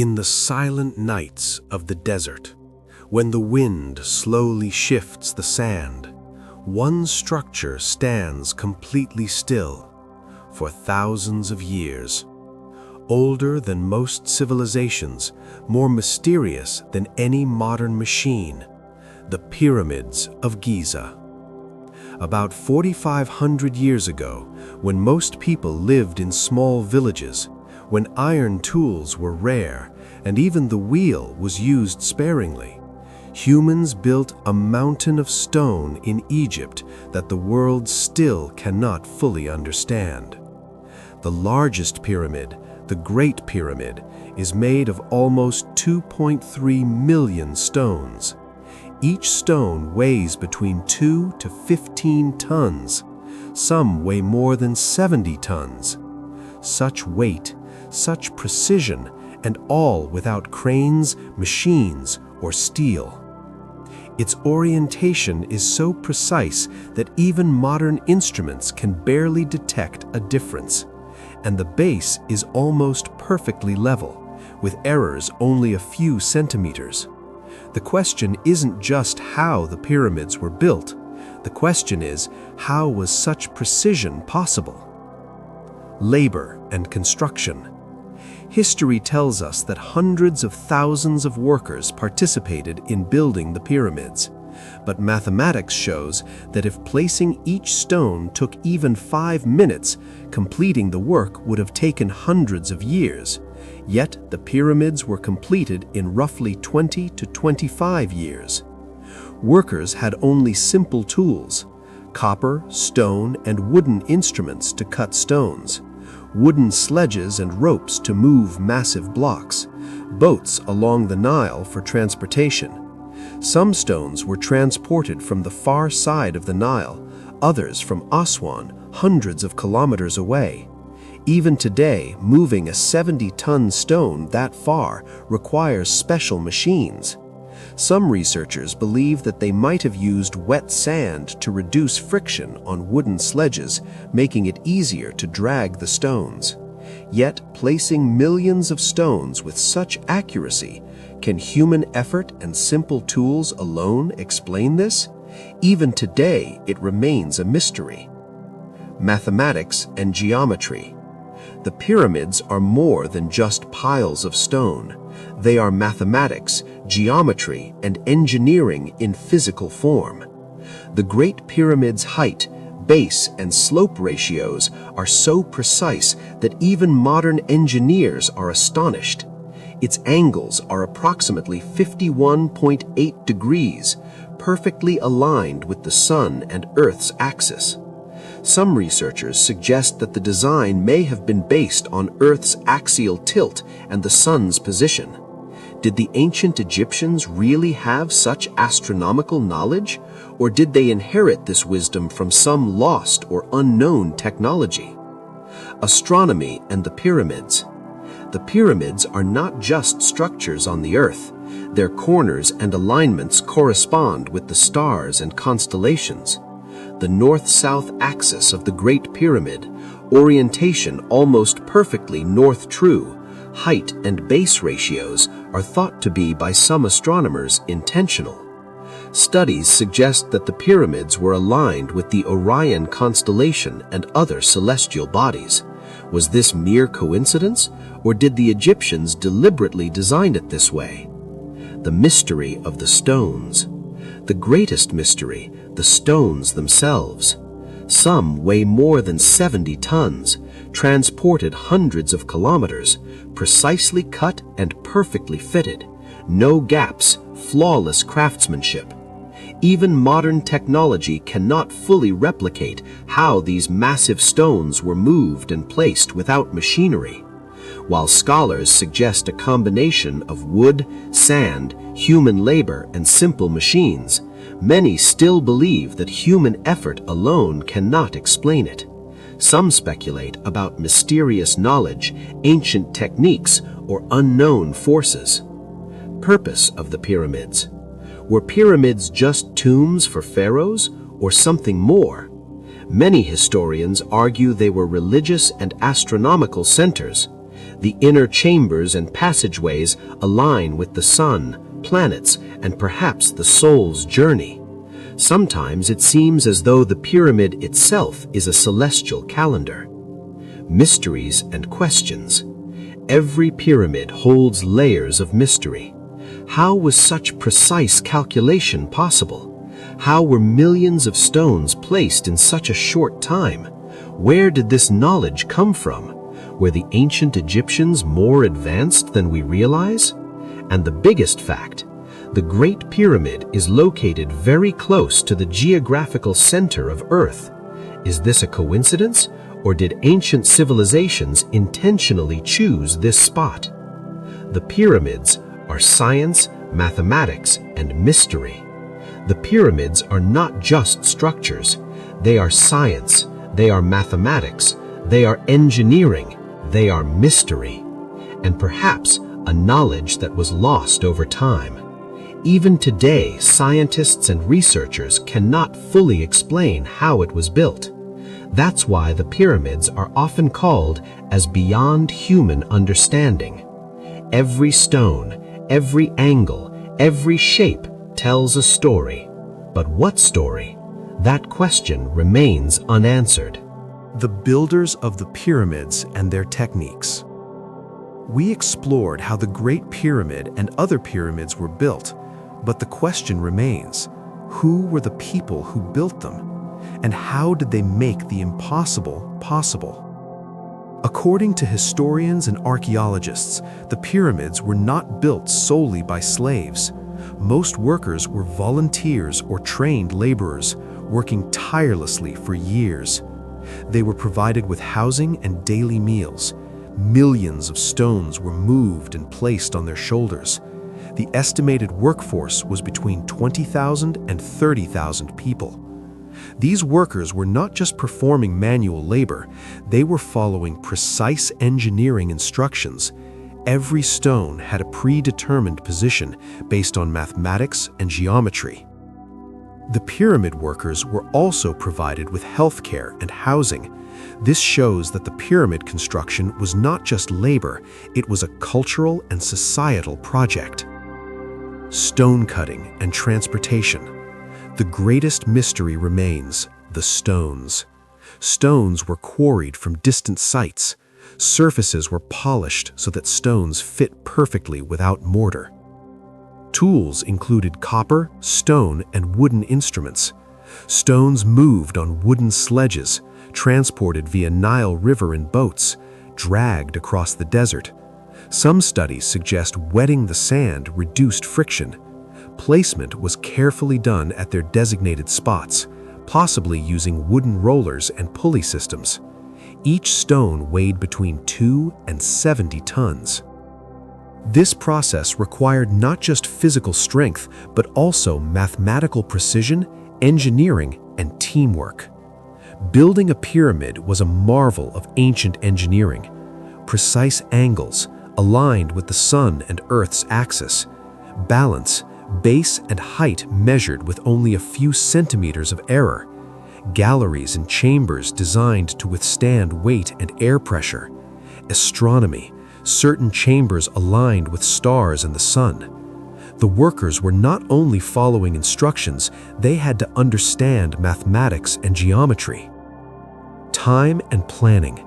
In the silent nights of the desert, when the wind slowly shifts the sand, one structure stands completely still for thousands of years. Older than most civilizations, more mysterious than any modern machine, the Pyramids of Giza. About 4,500 years ago, when most people lived in small villages, when iron tools were rare and even the wheel was used sparingly, humans built a mountain of stone in Egypt that the world still cannot fully understand. The largest pyramid, the Great Pyramid, is made of almost 2.3 million stones. Each stone weighs between 2 to 15 tons. Some weigh more than 70 tons. Such weight, such precision, and all without cranes, machines, or steel. Its orientation is so precise that even modern instruments can barely detect a difference, and the base is almost perfectly level, with errors only a few centimeters. The question isn't just how the pyramids were built. The question is, how was such precision possible? Labor and construction. History tells us that hundreds of thousands of workers participated in building the pyramids. But mathematics shows that if placing each stone took even 5 minutes, completing the work would have taken hundreds of years. Yet the pyramids were completed in roughly 20 to 25 years. Workers had only simple tools: copper, stone, and wooden instruments to cut stones, wooden sledges and ropes to move massive blocks, boats along the Nile for transportation. Some stones were transported from the far side of the Nile, others from Aswan, hundreds of kilometers away. Even today, moving a 70-ton stone that far requires special machines. Some researchers believe that they might have used wet sand to reduce friction on wooden sledges, making it easier to drag the stones. Yet, placing millions of stones with such accuracy, can human effort and simple tools alone explain this? Even today, it remains a mystery. Mathematics and geometry. The pyramids are more than just piles of stone. They are mathematics, geometry, and engineering in physical form. The Great Pyramid's height, base, and slope ratios are so precise that even modern engineers are astonished. Its angles are approximately 51.8 degrees, perfectly aligned with the Sun and Earth's axis. Some researchers suggest that the design may have been based on Earth's axial tilt and the Sun's position. Did the ancient Egyptians really have such astronomical knowledge, or did they inherit this wisdom from some lost or unknown technology? Astronomy and the pyramids. The pyramids are not just structures on the Earth. Their corners and alignments correspond with the stars and constellations. The north-south axis of the Great Pyramid, orientation almost perfectly north-true, height and base ratios are thought to be by some astronomers intentional. Studies suggest that the pyramids were aligned with the Orion constellation and other celestial bodies. Was this mere coincidence, or did the Egyptians deliberately design it this way? The mystery of the stones. The greatest mystery, the stones themselves. Some weigh more than 70 tons, transported hundreds of kilometers, precisely cut and perfectly fitted. No gaps, flawless craftsmanship. Even modern technology cannot fully replicate how these massive stones were moved and placed without machinery. While scholars suggest a combination of wood, sand, human labor, and simple machines, many still believe that human effort alone cannot explain it. Some speculate about mysterious knowledge, ancient techniques, or unknown forces. Purpose of the pyramids. Were pyramids just tombs for pharaohs, or something more? Many historians argue they were religious and astronomical centers. The inner chambers and passageways align with the sun, planets, and perhaps the soul's journey. Sometimes it seems as though the pyramid itself is a celestial calendar. Mysteries and questions. Every pyramid holds layers of mystery. How was such precise calculation possible? How were millions of stones placed in such a short time? Where did this knowledge come from? Were the ancient Egyptians more advanced than we realize? And the biggest fact, the Great Pyramid is located very close to the geographical center of Earth. Is this a coincidence, or did ancient civilizations intentionally choose this spot? The pyramids are science, mathematics, and mystery. The pyramids are not just structures. They are science, they are mathematics, they are engineering, they are mystery, and perhaps a knowledge that was lost over time. Even today, scientists and researchers cannot fully explain how it was built. That's why the pyramids are often called as beyond human understanding. Every stone, every angle, every shape tells a story. But what story? That question remains unanswered. The builders of the pyramids and their techniques. We explored how the Great Pyramid and other pyramids were built, but the question remains, who were the people who built them? And how did they make the impossible possible? According to historians and archaeologists, the pyramids were not built solely by slaves. Most workers were volunteers or trained laborers, working tirelessly for years. They were provided with housing and daily meals. Millions of stones were moved and placed on their shoulders. The estimated workforce was between 20,000 and 30,000 people. These workers were not just performing manual labor, they were following precise engineering instructions. Every stone had a predetermined position based on mathematics and geometry. The pyramid workers were also provided with health care and housing. This shows that the pyramid construction was not just labor, it was a cultural and societal project. Stone cutting and transportation. The greatest mystery remains: the stones. Stones were quarried from distant sites. Surfaces were polished so that stones fit perfectly without mortar. Tools included copper, stone, and wooden instruments. Stones moved on wooden sledges, transported via Nile River in boats, dragged across the desert. Some studies suggest wetting the sand reduced friction. Placement was carefully done at their designated spots, possibly using wooden rollers and pulley systems. Each stone weighed between 2 and 70 tons. This process required not just physical strength, but also mathematical precision, engineering, and teamwork. Building a pyramid was a marvel of ancient engineering. Precise angles, aligned with the sun and Earth's axis. Balance, base and height measured with only a few centimeters of error. Galleries and chambers designed to withstand weight and air pressure. Astronomy, certain chambers aligned with stars and the sun. The workers were not only following instructions, they had to understand mathematics and geometry. Time and planning.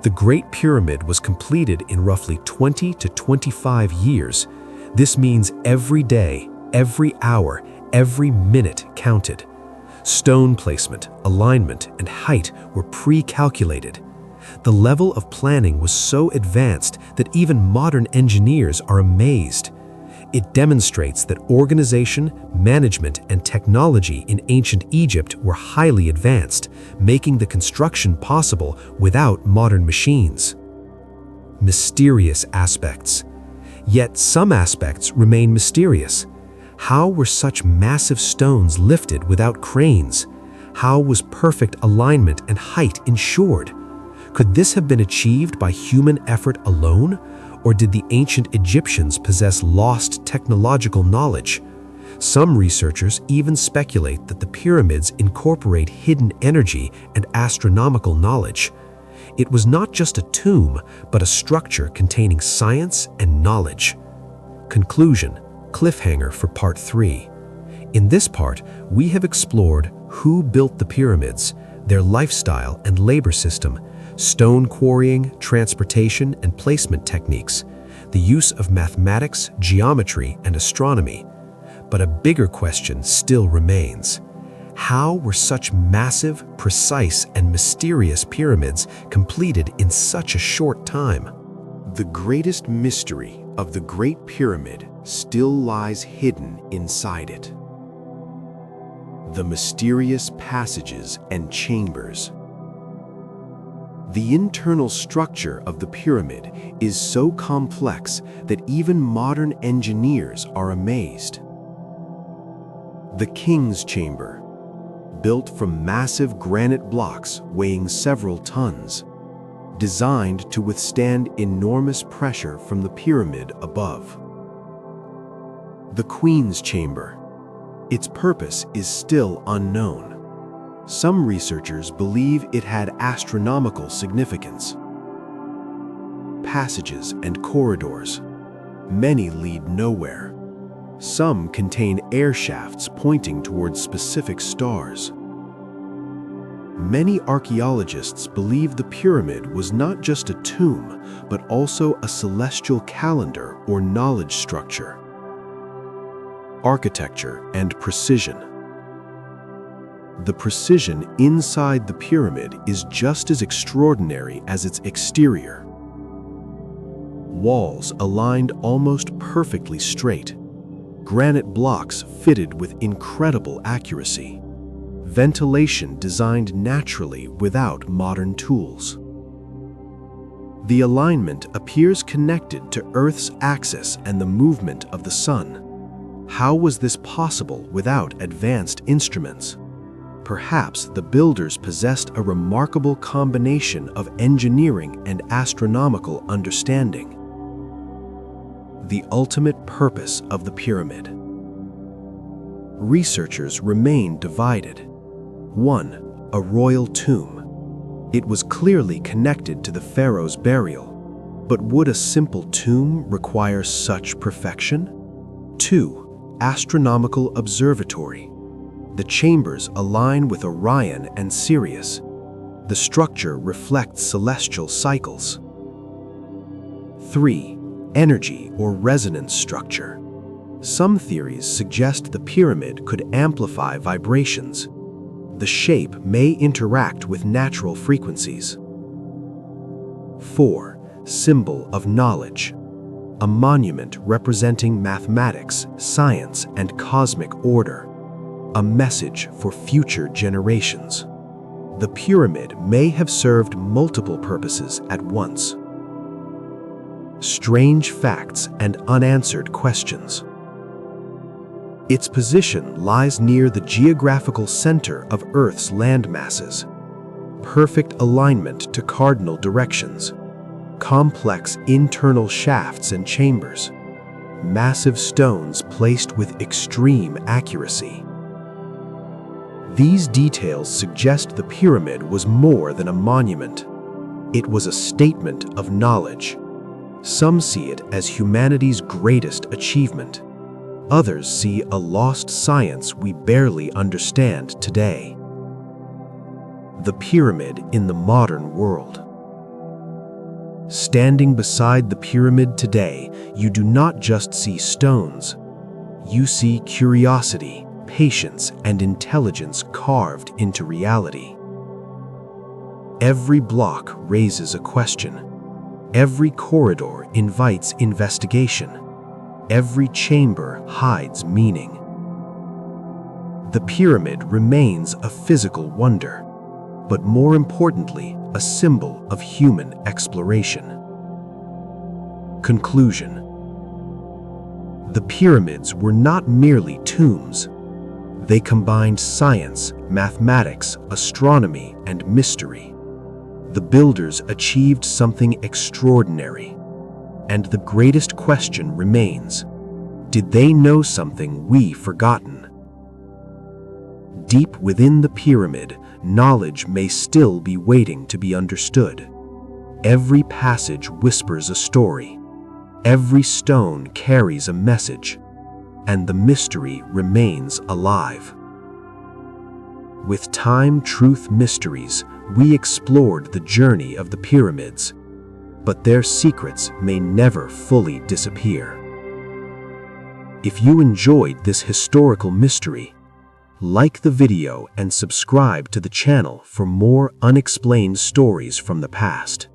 The Great Pyramid was completed in roughly 20 to 25 years. This means every day, every hour, every minute counted. Stone placement, alignment, and height were pre-calculated. The level of planning was so advanced that even modern engineers are amazed. It demonstrates that organization, management, and technology in ancient Egypt were highly advanced, making the construction possible without modern machines. Mysterious aspects. Yet some aspects remain mysterious. How were such massive stones lifted without cranes? How was perfect alignment and height ensured? Could this have been achieved by human effort alone? Or did the ancient Egyptians possess lost technological knowledge? Some researchers even speculate that the pyramids incorporate hidden energy and astronomical knowledge. It was not just a tomb, but a structure containing science and knowledge. Conclusion, cliffhanger for part 3. In this part, we have explored who built the pyramids, their lifestyle and labor system, stone quarrying, transportation and placement techniques, the use of mathematics, geometry, and astronomy. But a bigger question still remains. How were such massive, precise, and mysterious pyramids completed in such a short time? The greatest mystery of the Great Pyramid still lies hidden inside it. The mysterious passages and chambers. The internal structure of the pyramid is so complex that even modern engineers are amazed. The King's Chamber, built from massive granite blocks weighing several tons, designed to withstand enormous pressure from the pyramid above. The Queen's Chamber. Its purpose is still unknown. Some researchers believe it had astronomical significance. Passages and corridors. Many lead nowhere. Some contain air shafts pointing towards specific stars. Many archaeologists believe the pyramid was not just a tomb, but also a celestial calendar or knowledge structure. Architecture and precision. The precision inside the pyramid is just as extraordinary as its exterior. Walls aligned almost perfectly straight. Granite blocks fitted with incredible accuracy. Ventilation designed naturally without modern tools. The alignment appears connected to Earth's axis and the movement of the sun. How was this possible without advanced instruments? Perhaps the builders possessed a remarkable combination of engineering and astronomical understanding. The ultimate purpose of the pyramid. Researchers remain divided. 1. A royal tomb. It was clearly connected to the pharaoh's burial. But would a simple tomb require such perfection? 2. Astronomical observatory. The chambers align with Orion and Sirius. The structure reflects celestial cycles. 3. Energy or resonance structure. Some theories suggest the pyramid could amplify vibrations. The shape may interact with natural frequencies. 4. Symbol of knowledge. A monument representing mathematics, science, and cosmic order. A message for future generations. The pyramid may have served multiple purposes at once. Strange facts and unanswered questions. Its position lies near the geographical center of Earth's landmasses. Perfect alignment to cardinal directions. Complex internal shafts and chambers. Massive stones placed with extreme accuracy. These details suggest the pyramid was more than a monument. It was a statement of knowledge. Some see it as humanity's greatest achievement. Others see a lost science we barely understand today. The pyramid in the modern world. Standing beside the pyramid today, you do not just see stones. You see curiosity, patience, and intelligence carved into reality. Every block raises a question. Every corridor invites investigation. Every chamber hides meaning. The pyramid remains a physical wonder, but more importantly, a symbol of human exploration. Conclusion. The pyramids were not merely tombs. They combined science, mathematics, astronomy, and mystery. The builders achieved something extraordinary. And the greatest question remains, did they know something we've forgotten? Deep within the pyramid, knowledge may still be waiting to be understood. Every passage whispers a story. Every stone carries a message, and the mystery remains alive. With Time, Truth, Mysteries, we explored the journey of the pyramids, but their secrets may never fully disappear. If you enjoyed this historical mystery, like the video and subscribe to the channel for more unexplained stories from the past.